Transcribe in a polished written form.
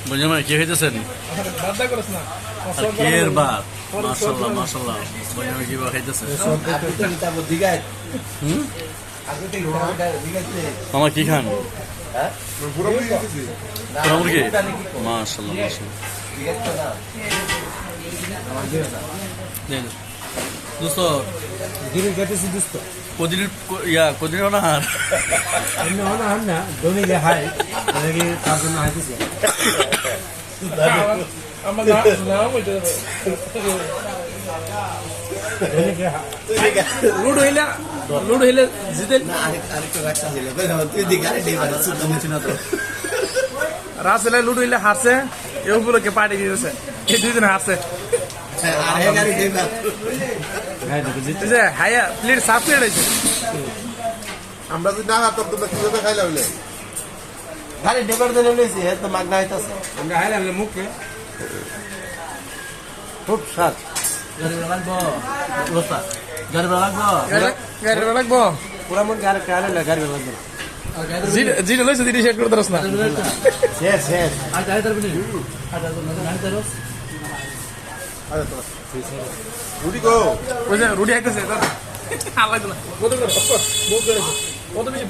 বুঝলাম কি খাইতেছেন? কের বাদ মাশাআল্লাহ মাশাআল্লাহ বুঝলাম কি বা খাইতেছেন? মামা কি খান? মুরগি মাশাআল্লাহ মাশাআল্লাহ দোস্ত দিন কাটেছি দোস্ত কদিন না আর না দোনে হাই লাগে তার জন্য হাইতেছি আমার নাম হইতে লুড হইলে জিতে রাসেলে লুড হইলে হারছে এ উপলক্ষে পার্টি দিয়েছে এই দুই দিন হারছে জিতেছে হায়া প্লেট সাফ করে রয়েছে আমরা যদি না হাতাম তোমরা কিভাবে খাইলা হইলে খালি ডেবার দিলে লইছি হে তো মাগনা হইতাছে আমরা হাইলাম মুখে খুব স্বাদ গাড়ি লাগবো রোস্তা গাড়ি লাগবো পুরা মন গাড়ি কালে গাড়ি লাগবো জি লইছে দিদি শেয়ার করে দরস না শেষ আর গাড়ি ধরবি আর গাড়ি ধরস রুটি গো ওই যে রুটি আইতেছে আলাদা কত বেশি